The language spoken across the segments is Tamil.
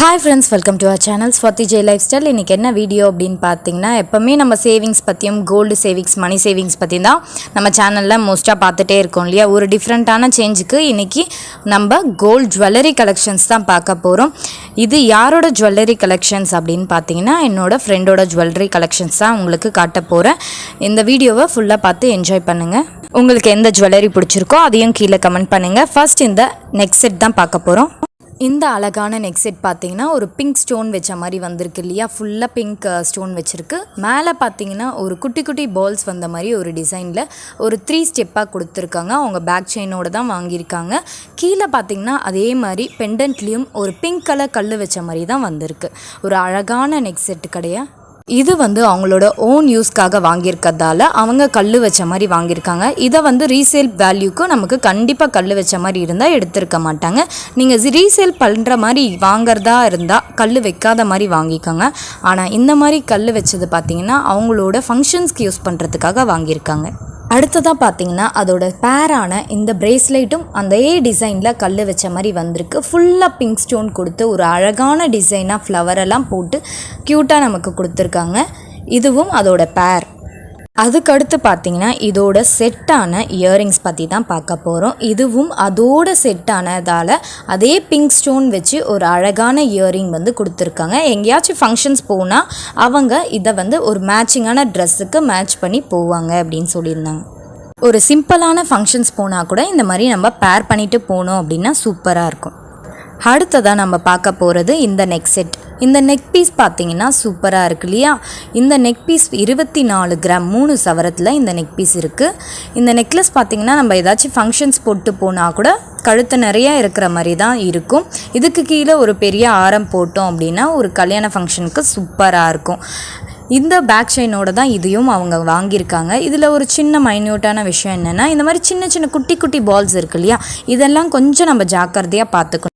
Hi friends, welcome to our channel Swati J Lifestyle. இன்னைக்கு என்ன வீடியோ அப்படினு பாத்தீங்கன்னா எப்பவுமே நம்ம சேவிங்ஸ் பத்தியும் கோல்டு சேவிங்ஸ் மணி சேவிங்ஸ் பத்தி தான் நம்ம சேனல்ல மோஸ்டா பார்த்துட்டே இருக்கோம் இல்லையா. ஒரு டிஃபரண்டான சேஞ்சுக்கு இன்னைக்கு நம்ம கோல்ட் ஜுவல்லரி கலெக்ஷன்ஸ் தான் பார்க்க போறோம். இது யாரோட ஜுவல்லரி கலெக்ஷன்ஸ் அப்படினு பாத்தீங்கன்னா என்னோட ஃப்ரெண்டோட ஜுவல்லரி கலெக்ஷன்ஸ் தான் உங்களுக்கு காட்ட போறேன். இந்த வீடியோவை ஃபுல்லா பார்த்து என்ஜாய் பண்ணுங்க. உங்களுக்கு எந்த ஜுவல்லரி பிடிச்சிருக்கோ அதையும் கீழே கமெண்ட் பண்ணுங்க. ஃபர்ஸ்ட் இந்த நெக் செட் தான் பார்க்க போறோம். இந்த அழகான நெக் செட் பார்த்தீங்கன்னா ஒரு பிங்க் ஸ்டோன் வச்ச மாதிரி வந்திருக்கு இல்லையா. ஃபுல்லாக பிங்க் ஸ்டோன் வச்சுருக்கு. மேலே பார்த்தீங்கன்னா ஒரு குட்டி குட்டி பால்ஸ் வந்த மாதிரி ஒரு டிசைனில் ஒரு 3 ஸ்டெப்பாக கொடுத்துருக்காங்க. அவங்க பேக் செயினோடு தான் வாங்கியிருக்காங்க. கீழே பார்த்தீங்கன்னா அதே மாதிரி பெண்டன்ட்லேயும் ஒரு பிங்க் கலர் கல் வச்ச மாதிரி தான் வந்திருக்கு. ஒரு அழகான நெக் செட்டு கிடையாது. இது அவங்களோட ஓன் யூஸ்க்காக வாங்கியிருக்கிறதால அவங்க கல் வச்ச மாதிரி வாங்கியிருக்காங்க. இதை ரீசேல் வேல்யூக்கு நமக்கு கண்டிப்பாக கல் வச்ச மாதிரி இருந்தால் எடுத்திருக்க மாட்டாங்க. நீங்கள் ரீசேல் பண்ணுற மாதிரி வாங்கிறதா இருந்தால் கல் வைக்காத மாதிரி வாங்கிக்கோங்க. ஆனால் இந்த மாதிரி கல் வச்சது பார்த்திங்கன்னா அவங்களோட ஃபங்க்ஷன்ஸ்க்கு யூஸ் பண்ணுறதுக்காக வாங்கியிருக்காங்க. அடுத்ததாக பார்த்தீங்கன்னா அதோட பேரான இந்த பிரேஸ்லெட்டும் அதே டிசைனில் கல் வச்ச மாதிரி வந்திருக்கு. ஃபுல்லாக பிங்க் ஸ்டோன் கொடுத்து ஒரு அழகான டிசைனாக ஃப்ளவரெல்லாம் போட்டு க்யூட்டாக நமக்கு கொடுத்துருக்காங்க. இதுவும் அதோட பேர். அதுக்கடுத்து பார்த்தீங்கன்னா இதோட செட்டான இயரிங்ஸ் பற்றி தான் பார்க்க போகிறோம். இதுவும் அதோட செட்டானதால் அதே பிங்க் ஸ்டோன் வச்சு ஒரு அழகான இயரிங் கொடுத்துருக்காங்க. எங்கேயாச்சும் ஃபங்க்ஷன்ஸ் போனால் அவங்க இதை ஒரு மேட்சிங்கான ட்ரெஸ்ஸுக்கு மேட்ச் பண்ணி போவாங்க அப்படின்னு சொல்லியிருந்தாங்க. ஒரு சிம்பிளான ஃபங்க்ஷன்ஸ் போனால் கூட இந்த மாதிரி நம்ம பேர் பண்ணிவிட்டு போனோம் அப்படின்னா சூப்பராக இருக்கும். அடுத்ததாக நம்ம பார்க்க போகிறது இந்த நெக் செட். இந்த நெக் பீஸ் பார்த்தீங்கன்னா சூப்பராக இருக்கு இல்லையா. இந்த நெக் பீஸ் 24 கிராம் 3 சவரத்தில் இந்த நெக் பீஸ் இருக்குது. இந்த நெக்லஸ் பார்த்தீங்கன்னா நம்ம ஏதாச்சும் ஃபங்க்ஷன்ஸ் போட்டு போனால் கூட கழுத்து நிறையா இருக்கிற மாதிரி தான் இருக்கும். இதுக்கு கீழே ஒரு பெரிய ஆரம் போட்டோம் அப்படின்னா ஒரு கல்யாண ஃபங்க்ஷனுக்கு சூப்பராக இருக்கும். இந்த பேக் செயினோட தான் இதையும் அவங்க வாங்கியிருக்காங்க. இதில் ஒரு சின்ன மைன்யூட்டான விஷயம் என்னென்னா இந்த மாதிரி சின்ன சின்ன குட்டி குட்டி பால்ஸ் இருக்கு இல்லையா, இதெல்லாம் கொஞ்சம் நம்ம ஜாக்கிரதையாக பார்த்துக்கணும்.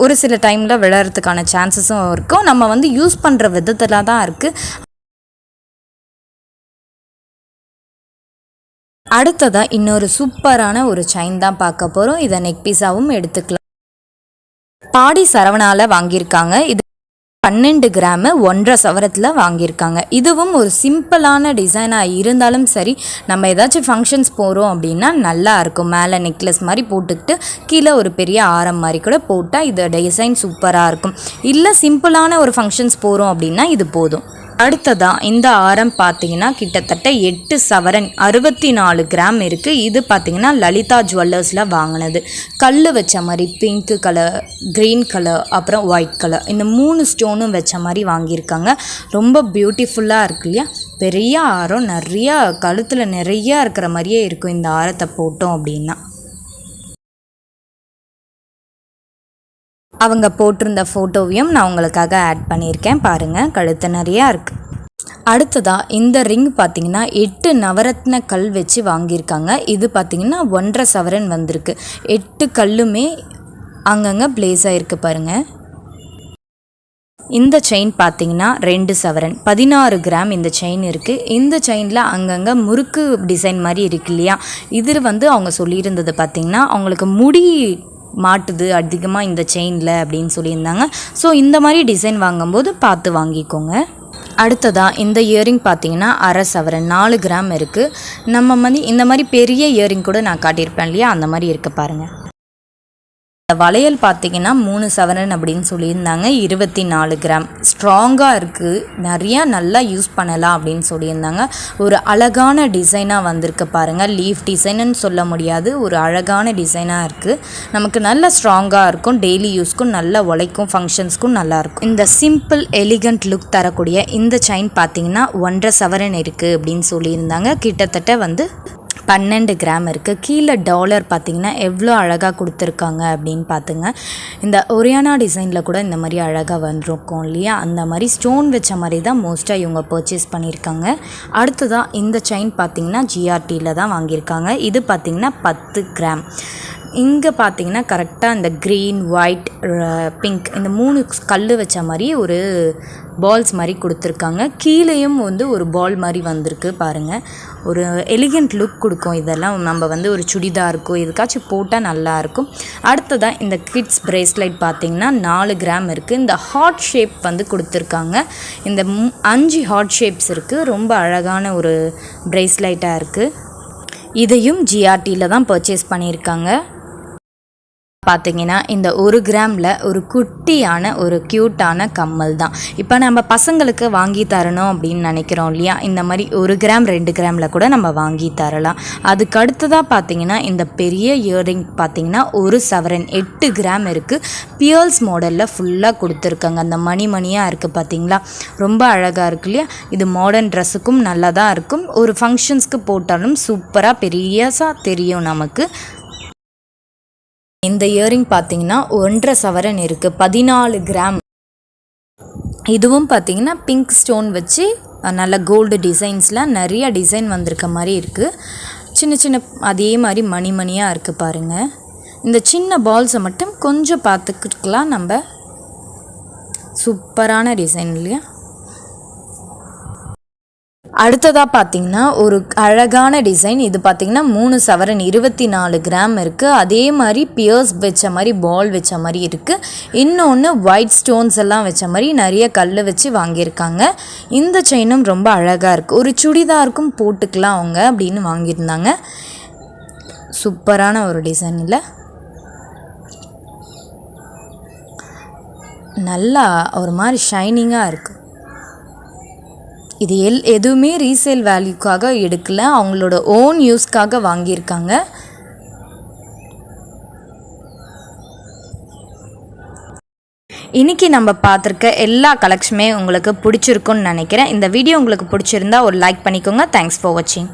ஒரு சில டைமில் விழறதுக்கான சான்சஸும் இருக்கும். நம்ம யூஸ் பண்ணுற விதத்தில் தான் இருக்குது. அடுத்ததாக இன்னொரு சூப்பரான ஒரு செயின் தான் பார்க்க போகிறோம். இதை நெக் பீஸாவும் எடுத்துக்கலாம். பாடி சரவணால வாங்கியிருக்காங்க. இது 12 கிராம் 1.5 சவரத்தில் வாங்கியிருக்காங்க. இதுவும் ஒரு சிம்பிளான டிசைனாக இருந்தாலும் சரி, நம்ம ஏதாச்சும் ஃபங்க்ஷன்ஸ் போகிறோம் அப்படின்னா நல்லா இருக்கும். மேலே நெக்லஸ் மாதிரி போட்டுக்கிட்டு கீழே ஒரு பெரிய ஆரம் மாதிரி கூட போட்டால் இது டிசைன் சூப்பராக இருக்கும். இல்லை சிம்பிளான ஒரு ஃபங்க்ஷன்ஸ் போகிறோம் அப்படின்னா இது போதும். அடுத்ததாக இந்த ஆரம் பார்த்தீங்கன்னா கிட்டத்தட்ட 8 சவரன் 64 கிராம் இருக்குது. இது பார்த்தீங்கன்னா லலிதா ஜுவல்லர்ஸில் வாங்கினது. கல் வச்ச மாதிரி பிங்க் கலர், க்ரீன் கலர், அப்புறம் ஒயிட் கலர், இந்த 3 ஸ்டோனும் வச்ச மாதிரி வாங்கியிருக்காங்க. ரொம்ப பியூட்டிஃபுல்லாக இருக்கு இல்லையா. பெரிய ஆரம், நிறையா கழுத்தில் நிறையா இருக்கிற மாதிரியே இருக்கும் இந்த ஆரத்தை போட்டோம் அப்படின்னா. அவங்க போட்டிருந்த ஃபோட்டோவையும் நான் உங்களுக்காக ஆட் பண்ணியிருக்கேன் பாருங்கள். கழுத்து நிறையா இருக்குது. அடுத்ததாக இந்த ரிங் பார்த்திங்கன்னா 8 நவரத்ன கல் வச்சு வாங்கியிருக்காங்க. இது பார்த்திங்கன்னா 1.5 சவரன் வந்திருக்கு. 8 கல்லுமே அங்கங்கே ப்ளேஸ் ஆகிருக்கு பாருங்கள். இந்த செயின் பார்த்திங்கன்னா 2 சவரன் 16 கிராம் இந்த செயின் இருக்குது. இந்த செயினில் அங்கங்கே முறுக்கு டிசைன் மாதிரி இருக்கு இல்லையா. இது அவங்க சொல்லியிருந்தது பார்த்திங்கன்னா அவங்களுக்கு முடி மாட்டுது அதிகமாக இந்த செயினில் அப்படின்னு சொல்லியிருந்தாங்க. ஸோ இந்த மாதிரி டிசைன் வாங்கும்போது பார்த்து வாங்கிக்கோங்க. அடுத்ததாக இந்த இயரிங் பார்த்தீங்கன்னா 1/2 சவரன் 4 கிராம் இருக்குது. நம்ம இந்த மாதிரி பெரிய இயரிங் கூட நான் காட்டியிருப்பேன் இல்லையா, அந்த மாதிரி இருக்க பாருங்கள். வளையல் பார்த்தீங்கன்னா 3 சவரன் அப்படின்னு சொல்லியிருந்தாங்க. 24 கிராம் ஸ்ட்ராங்காக இருக்குது. நிறையா நல்லா யூஸ் பண்ணலாம் அப்படின்னு சொல்லியிருந்தாங்க. ஒரு அழகான டிசைனாக வந்திருக்கு பாருங்கள். லீஃப் டிசைனுன்னு சொல்ல முடியாது, ஒரு அழகான டிசைனாக இருக்குது. நமக்கு நல்ல ஸ்ட்ராங்காக இருக்கும். டெய்லி யூஸ்க்கும் நல்லா உழைக்கும், ஃபங்க்ஷன்ஸ்க்கும் நல்லாயிருக்கும். இந்த சிம்பிள் எலிகண்ட் லுக் தரக்கூடிய இந்த செயின் பார்த்தீங்கன்னா 1.5 சவரன் இருக்குது அப்படின்னு சொல்லியிருந்தாங்க. கிட்டத்தட்ட 12 கிராம் இருக்குது. கீழே டாலர் பார்த்திங்கன்னா எவ்வளோ அழகாக கொடுத்துருக்காங்க அப்படின்னு பார்த்துங்க. இந்த ஒரியானா டிசைனில் கூட இந்த மாதிரி அழகாக வந்துருக்கும் இல்லையா, அந்த மாதிரி ஸ்டோன் வச்ச மாதிரி தான் மோஸ்ட்டாக இவங்க பர்ச்சேஸ் பண்ணியிருக்காங்க. அடுத்ததாக இந்த செயின் பார்த்திங்கன்னா ஜிஆர்டியில் தான் வாங்கியிருக்காங்க. இது பார்த்திங்கன்னா 10 கிராம் இங்கே பார்த்தீங்கன்னா கரெக்டாக இந்த க்ரீன் ஒயிட் பிங்க் இந்த 3 கல் வச்ச மாதிரி ஒரு பால்ஸ் மாதிரி கொடுத்துருக்காங்க. கீழேயும் வந்து ஒரு பால் மாதிரி வந்திருக்கு பாருங்கள். ஒரு எலிகண்ட் லுக் கொடுக்கும். இதெல்லாம் நம்ம வந்து ஒரு சுடிதாருக்கோ எதுக்காச்சும் போட்டால் நல்லாயிருக்கும். அடுத்ததாக இந்த கிட்ஸ் பிரேஸ்லைட் பார்த்திங்கன்னா 4 கிராம் இருக்குது. இந்த ஹார்ட் ஷேப் வந்து கொடுத்துருக்காங்க. இந்த 5 ஹார்ட் ஷேப்ஸ் இருக்குது. ரொம்ப அழகான ஒரு பிரேஸ்லைட்டாக இருக்குது. இதையும் ஜிஆர்டியில் தான் பர்ச்சேஸ் பண்ணியிருக்காங்க. பார்த்தீங்கன்னா இந்த 1 கிராமில் ஒரு குட்டியான ஒரு க்யூட்டான கம்மல் தான். இப்போ நம்ம பசங்களுக்கு வாங்கி தரணும் அப்படின்னு நினைக்கிறோம் இல்லையா, இந்த மாதிரி 1 கிராம் 2 கிராமில் கூட நம்ம வாங்கி தரலாம். அதுக்கு அடுத்ததாக பார்த்தீங்கன்னா இந்த பெரிய இயரிங் பார்த்தீங்கன்னா 1 சவரன் 8 கிராம் இருக்குது. பியர்ஸ் மாடலில் ஃபுல்லாக கொடுத்துருக்காங்க. அந்த மணியாக இருக்குது பார்த்தீங்களா, ரொம்ப அழகாக இருக்கு இல்லையா. இது மாடர்ன் ட்ரெஸ்ஸுக்கும் நல்லா தான் இருக்கும். ஒரு ஃபங்க்ஷன்ஸ்க்கு போட்டாலும் சூப்பராக பெரியசாக தெரியும் நமக்கு. இந்த இயரிங் பார்த்தீங்கன்னா 1.5 சவரன் இருக்குது, 14 கிராம். இதுவும் பார்த்தீங்கன்னா பிங்க் ஸ்டோன் வச்சு நல்ல கோல்டு டிசைன்ஸில் நிறைய டிசைன் வந்திருக்க மாதிரி இருக்குது. சின்ன சின்ன அதே மாதிரி மணியாக இருக்குது பாருங்கள். இந்த சின்ன பால்ஸை மட்டும் கொஞ்சம் பார்த்துக்கலாம் நம்ம. சூப்பரான டிசைன் இல்லையா. அடுத்ததாக பார்த்தீங்கன்னா ஒரு அழகான டிசைன். இது பார்த்தீங்கன்னா 3 சவரன் 24 கிராம் இருக்குது. அதே மாதிரி பியர்ஸ் வச்ச மாதிரி பால் வச்ச மாதிரி இருக்குது. இன்னொன்று ஒயிட் ஸ்டோன்ஸ் எல்லாம் வச்ச மாதிரி நிறைய கல் வச்சு வாங்கியிருக்காங்க. இந்த செயினும் ரொம்ப அழகாக இருக்குது. ஒரு சுடிதாருக்கும் போட்டுக்கலாம் அவங்க அப்படின்னு வாங்கியிருந்தாங்க. சூப்பரான ஒரு டிசைன் இல்லை. நல்லா ஒரு மாதிரி ஷைனிங்காக இருக்குது. இது எதுவுமே ரீசேல் வேல்யூக்காக எடுக்கல, அவங்களோட ஓன் யூஸ்க்காக வாங்கியிருக்காங்க. இன்றைக்கி நம்ம பார்த்துருக்க எல்லா கலெக்ஷனுமே உங்களுக்கு பிடிச்சிருக்குன்னு நினைக்கிறேன். இந்த வீடியோ உங்களுக்கு பிடிச்சிருந்தா ஒரு லைக் பண்ணிக்கோங்க. தேங்க்ஸ் ஃபார் வாட்சிங்.